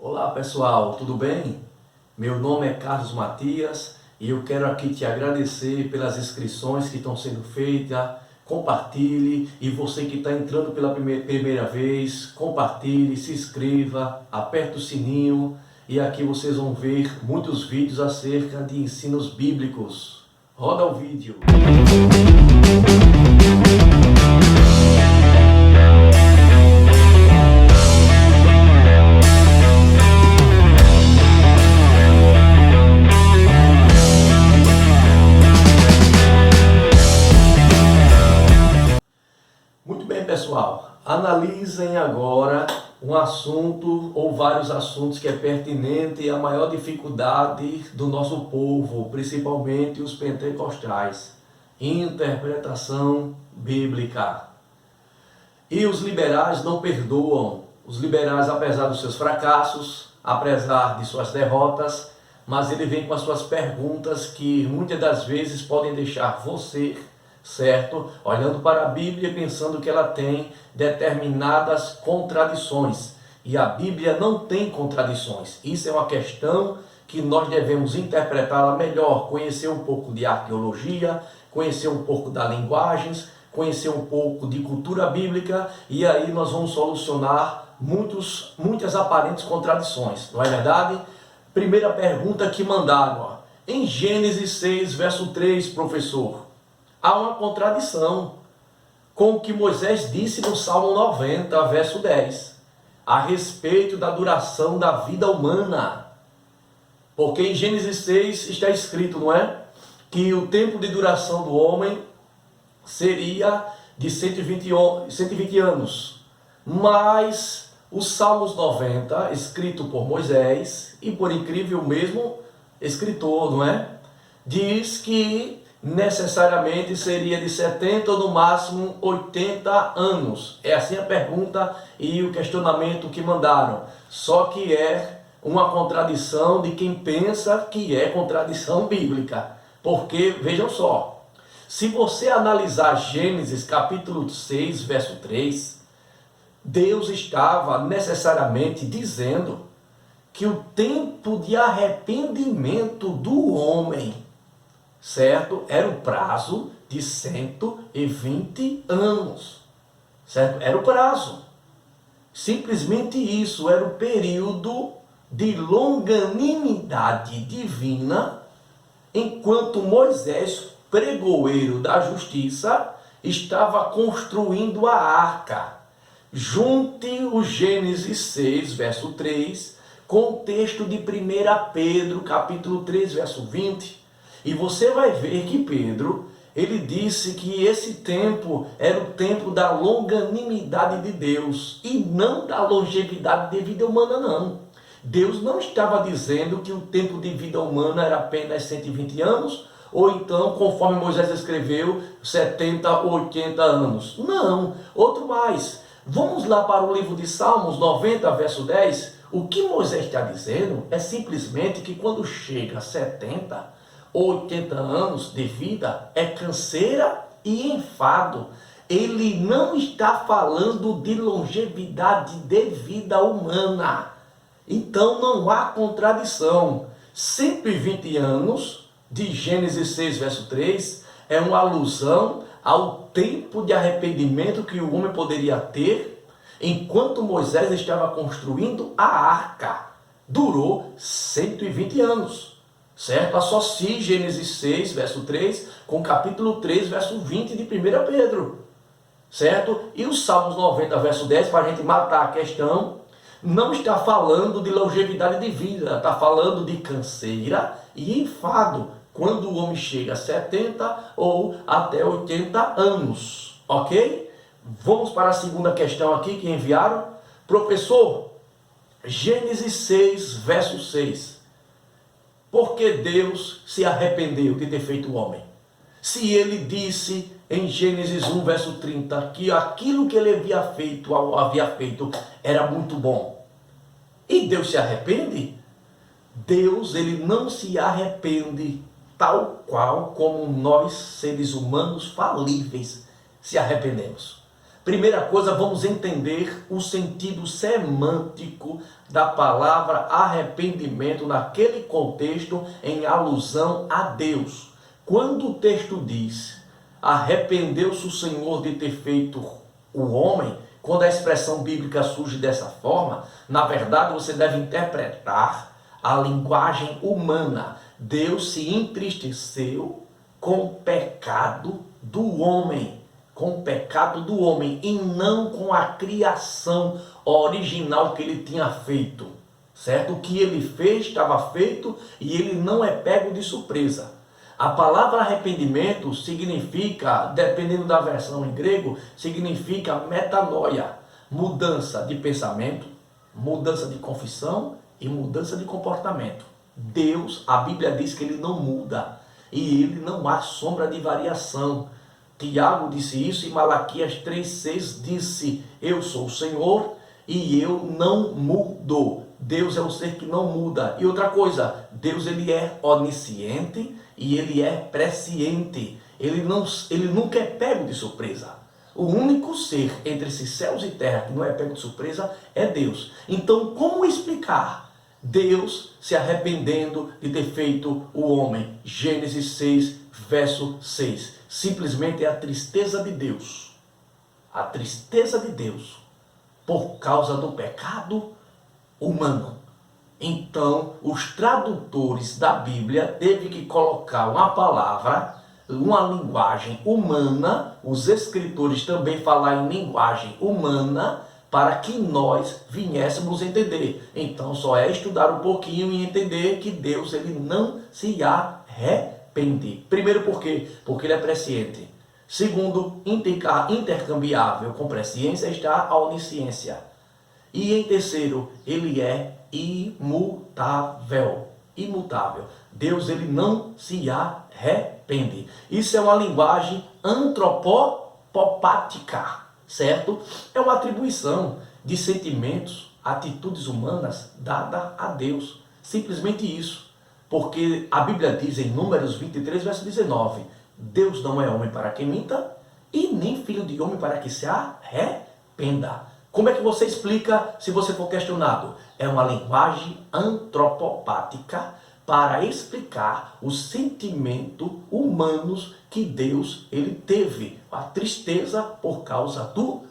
Olá pessoal, tudo bem? Meu nome é Carlos Matias e eu quero aqui te agradecer pelas inscrições que estão sendo feitas. Compartilhe, e você que está entrando pela primeira vez, compartilhe, se inscreva, aperte o sininho e aqui vocês vão ver muitos vídeos acerca de ensinos bíblicos. Roda o vídeo! Muito bem, pessoal, analisem agora um assunto ou vários assuntos que é pertinente à maior dificuldade do nosso povo, principalmente os pentecostais: interpretação bíblica. E os liberais não perdoam. Os liberais, apesar dos seus fracassos, apesar de suas derrotas, mas ele vem com as suas perguntas que muitas das vezes podem deixar você, certo, olhando para a Bíblia pensando que ela tem determinadas contradições. E a Bíblia não tem contradições. Isso é uma questão que nós devemos interpretá-la melhor, conhecer um pouco de arqueologia, conhecer um pouco das linguagens, conhecer um pouco de cultura bíblica, e aí nós vamos solucionar muitas aparentes contradições, não é verdade? Primeira pergunta que mandaram, ó. Em Gênesis 6, verso 3, professor, há uma contradição com o que Moisés disse no Salmo 90, verso 10, a respeito da duração da vida humana. Porque em Gênesis 6 está escrito, não é? Que o tempo de duração do homem seria de 120 anos. Mas os Salmos 90, escrito por Moisés, e por incrível mesmo escritor, não é? Diz que necessariamente seria de 70 ou no máximo 80 anos. É assim a pergunta e o questionamento que mandaram. Só que é uma contradição de quem pensa que é contradição bíblica. Porque, vejam só, se você analisar Gênesis capítulo 6, verso 3, Deus estava necessariamente dizendo que o tempo de arrependimento do homem, certo, era o prazo de 120 anos, certo? Era o prazo. Simplesmente isso, era o período de longanimidade divina, enquanto Moisés, pregoeiro da justiça, estava construindo a arca. Junte o Gênesis 6, verso 3, com o texto de 1 Pedro, capítulo 3, verso 20, e você vai ver que Pedro, ele disse que esse tempo era o tempo da longanimidade de Deus, e não da longevidade de vida humana, não. Deus não estava dizendo que o tempo de vida humana era apenas 120 anos, ou então, conforme Moisés escreveu, 70 ou 80 anos. Não, outro mais. Vamos lá para o livro de Salmos 90, verso 10. O que Moisés está dizendo é simplesmente que quando chega a 70 ou 80 anos de vida, é canseira e enfado. Ele não está falando de longevidade de vida humana. Então não há contradição. 120 anos de Gênesis 6, verso 3, é uma alusão ao tempo de arrependimento que o homem poderia ter enquanto Moisés estava construindo a arca. Durou 120 anos, certo? Associe Gênesis 6, verso 3, com capítulo 3, verso 20 de 1 Pedro, certo? E os Salmos 90, verso 10, para a gente matar a questão, não está falando de longevidade de vida, está falando de canseira e enfado, quando o homem chega a 70 ou até 80 anos, ok? Vamos para a segunda questão aqui que enviaram. Professor, Gênesis 6, verso 6. Por que Deus se arrependeu de ter feito o homem? Se ele disse em Gênesis 1, verso 30, que aquilo que ele havia feito era muito bom. E Deus se arrepende? Deus, ele não se arrepende tal qual como nós, seres humanos falíveis, se arrependemos. Primeira coisa, vamos entender o sentido semântico da palavra arrependimento naquele contexto em alusão a Deus. Quando o texto diz, arrependeu-se o Senhor de ter feito o homem, quando a expressão bíblica surge dessa forma, na verdade você deve interpretar a linguagem humana. Deus se entristeceu com o pecado do homem. Com o pecado do homem e não com a criação original que ele tinha feito. Certo? O que ele fez estava feito e ele não é pego de surpresa. A palavra arrependimento significa, dependendo da versão em grego, significa metanoia, mudança de pensamento, mudança de confissão e mudança de comportamento. Deus, a Bíblia diz que ele não muda e ele não há sombra de variação. Tiago disse isso e Malaquias 3,6 disse, eu sou o Senhor e eu não mudo. Deus é um ser que não muda. E outra coisa, Deus ele é onisciente e ele é presciente. Ele nunca é pego de surpresa. O único ser entre esses céus e terra que não é pego de surpresa é Deus. Então, como explicar Deus se arrependendo de ter feito o homem? Gênesis 6, verso 6. Simplesmente é a tristeza de Deus. A tristeza de Deus por causa do pecado humano. Então, os tradutores da Bíblia teve que colocar uma palavra, uma linguagem humana, os escritores também falar em linguagem humana, para que nós viéssemos entender. Então, só é estudar um pouquinho e entender que Deus ele não se arrepende. Primeiro, por quê? Porque ele é presciente. Segundo, intercambiável com presciência está a onisciência. E em terceiro, ele é imutável. Imutável. Deus ele não se arrepende. Isso é uma linguagem antropopática, certo? É uma atribuição de sentimentos, atitudes humanas dada a Deus. Simplesmente isso. Porque a Bíblia diz em Números 23, verso 19, Deus não é homem para que minta e nem filho de homem para que se arrependa. Como é que você explica se você for questionado? É uma linguagem antropopática para explicar os sentimentos humanos que Deus ele teve. A tristeza por causa do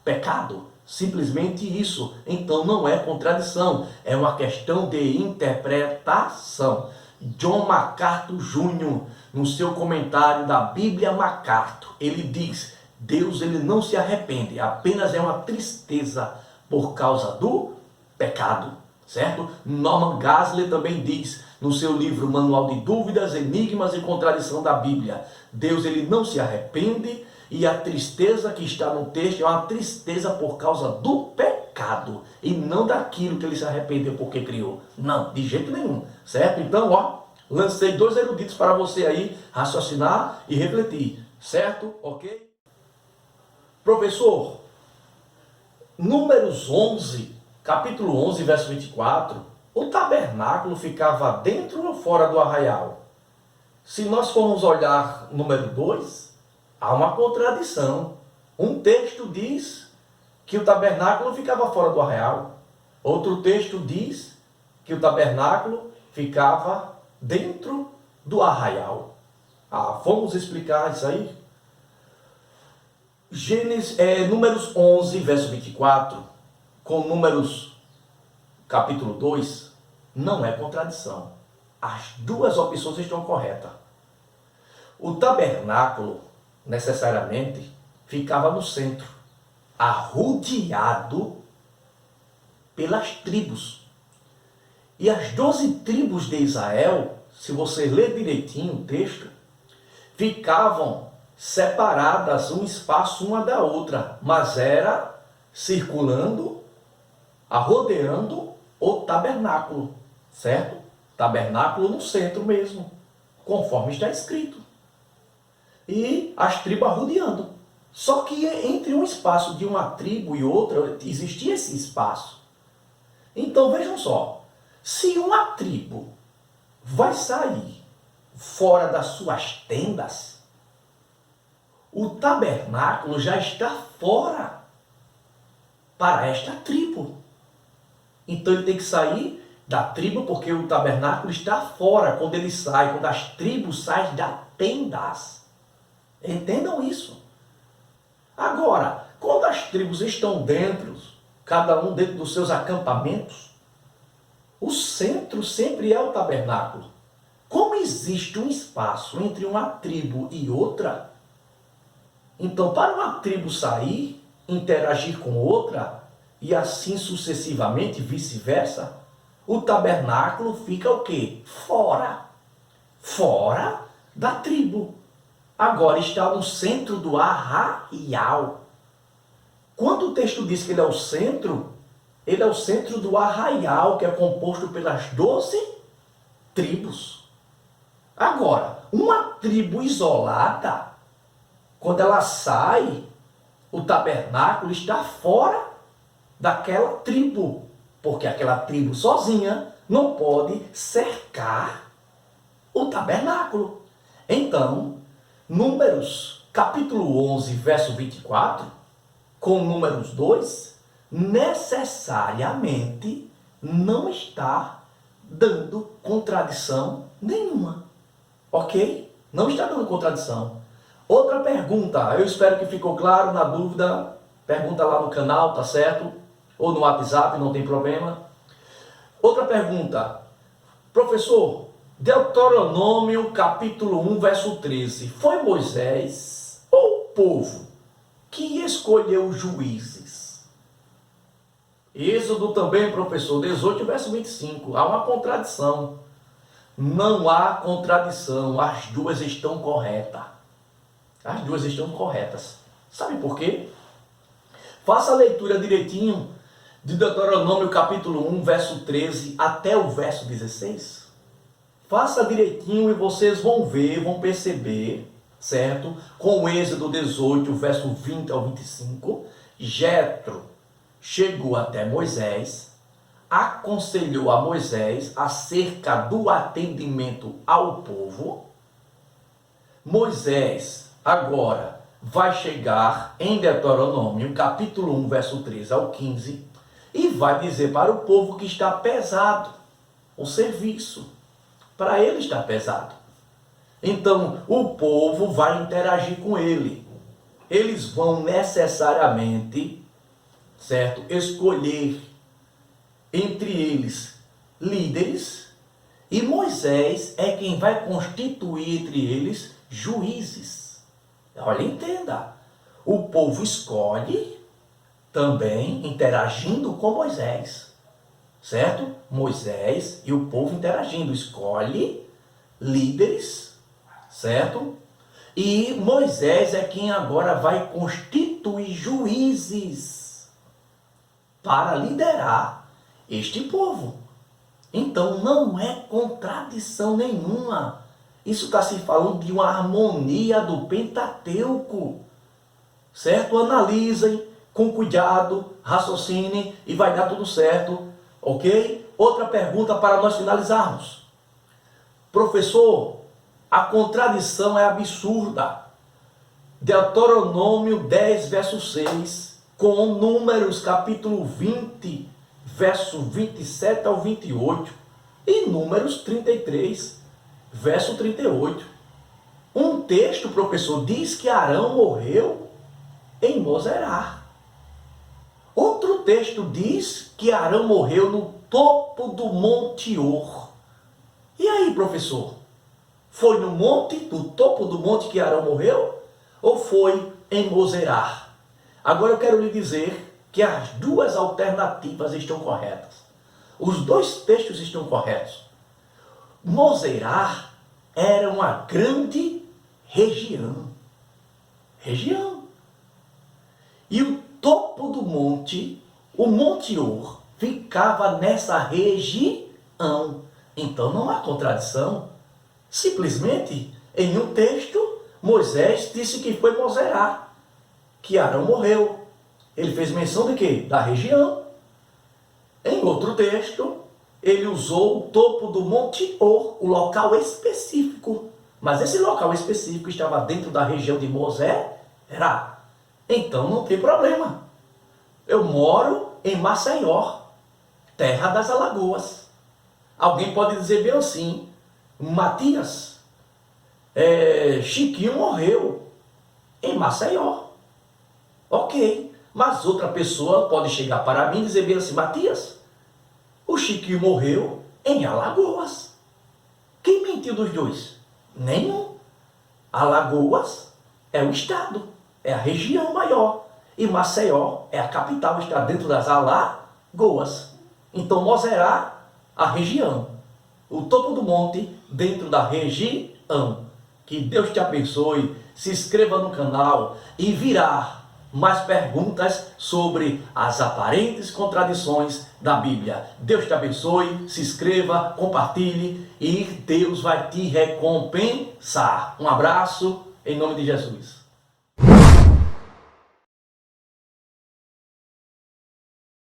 pecado. Simplesmente isso. Então não é contradição. É uma questão de interpretação. John MacArthur Jr., no seu comentário da Bíblia MacArthur, ele diz... Deus ele não se arrepende, apenas é uma tristeza por causa do pecado, certo? Norman Geisler também diz no seu livro Manual de Dúvidas, Enigmas e Contradição da Bíblia, Deus ele não se arrepende e a tristeza que está no texto é uma tristeza por causa do pecado e não daquilo que ele se arrependeu porque criou. Não, de jeito nenhum, certo? Então, lancei 2 eruditos para você aí raciocinar e refletir, certo? Ok? Professor, Números 11, capítulo 11, verso 24, o tabernáculo ficava dentro ou fora do arraial? Se nós formos olhar número 2, há uma contradição. Um texto diz que o tabernáculo ficava fora do arraial. Outro texto diz que o tabernáculo ficava dentro do arraial. Vamos explicar isso aí? Números 11, verso 24, com Números capítulo 2, não é contradição. As duas opções estão corretas. O tabernáculo, necessariamente, ficava no centro, arrodeado pelas tribos. E as 12 tribos de Israel, se você ler direitinho o texto, ficavam separadas um espaço uma da outra, mas era circulando, rodeando o tabernáculo, certo? Tabernáculo no centro mesmo, conforme está escrito. E as tribos rodeando. Só que entre um espaço de uma tribo e outra, existia esse espaço. Então vejam só, se uma tribo vai sair fora das suas tendas, o tabernáculo já está fora para esta tribo. Então ele tem que sair da tribo, porque o tabernáculo está fora quando ele sai, quando as tribos saem das tendas. Entendam isso. Agora, quando as tribos estão dentro, cada um dentro dos seus acampamentos, o centro sempre é o tabernáculo. Como existe um espaço entre uma tribo e outra, então para uma tribo sair, interagir com outra, e assim sucessivamente, vice-versa, o tabernáculo fica o quê? Fora. Fora da tribo. Agora está no centro do arraial. Quando o texto diz que ele é o centro do arraial, que é composto pelas 12 tribos. Agora, uma tribo isolada, quando ela sai, o tabernáculo está fora daquela tribo, porque aquela tribo sozinha não pode cercar o tabernáculo. Então, Números capítulo 11, verso 24, com Números 2, necessariamente não está dando contradição nenhuma. Ok? Não está dando contradição. Outra pergunta, eu espero que ficou claro. Na dúvida, pergunta lá no canal, tá certo? Ou no WhatsApp, não tem problema. Outra pergunta, professor, Deuteronômio capítulo 1, verso 13, foi Moisés ou o povo que escolheu juízes? Êxodo também, professor, 18, verso 25, há uma contradição. Não há contradição, as duas estão corretas. As duas estão corretas. Sabe por quê? Faça a leitura direitinho de Deuteronômio capítulo 1, verso 13 até o verso 16. Faça direitinho e vocês vão ver, vão perceber, certo? Com o Êxodo 18, verso 20 ao 25, Jetro chegou até Moisés, aconselhou a Moisés acerca do atendimento ao povo. Moisés agora vai chegar em Deuteronômio, capítulo 1, verso 13 ao 15, e vai dizer para o povo que está pesado o serviço. Para ele está pesado. Então, o povo vai interagir com ele. Eles vão necessariamente, certo, escolher entre eles líderes, e Moisés é quem vai constituir entre eles juízes. Olha, entenda, o povo escolhe também interagindo com Moisés, certo? Moisés e o povo interagindo, escolhe líderes, certo? E Moisés é quem agora vai constituir juízes para liderar este povo. Então não é contradição nenhuma. Isso está se falando de uma harmonia do Pentateuco, certo? Analisem com cuidado, raciocinem e vai dar tudo certo, ok? Outra pergunta para nós finalizarmos. Professor, a contradição é absurda. Deuteronômio 10, verso 6, com Números capítulo 20, verso 27 ao 28, e Números 33, verso 38. Um texto, professor, diz que Arão morreu em Mosera. Outro texto diz que Arão morreu no topo do Monte Or. E aí, professor? Foi no topo do monte que Arão morreu? Ou foi em Mosera? Agora eu quero lhe dizer que as duas alternativas estão corretas. Os dois textos estão corretos. Mosera era uma grande região. E o topo do monte, o Monte Or, ficava nessa região. Então não há contradição. Simplesmente, em um texto, Moisés disse que foi Mosera, que Arão morreu. Ele fez menção de quê? Da região. Em outro texto, ele usou o topo do Monte Or, o local específico. Mas esse local específico estava dentro da região de Mosé Era. Então não tem problema. Eu moro em Maceió, terra das Alagoas. Alguém pode dizer bem assim, Matias, Chiquinho morreu em Maceió. Ok, mas outra pessoa pode chegar para mim e dizer bem assim, Matias, o Chiquinho morreu em Alagoas. Quem mentiu dos dois? Nenhum. Alagoas é o estado, é a região maior. E Maceió é a capital, está dentro das Alagoas. Então Mozerá, a região. O topo do monte, dentro da região. Que Deus te abençoe. Se inscreva no canal e virá mais perguntas sobre as aparentes contradições da Bíblia. Deus te abençoe, se inscreva, compartilhe e Deus vai te recompensar. Um abraço em nome de Jesus.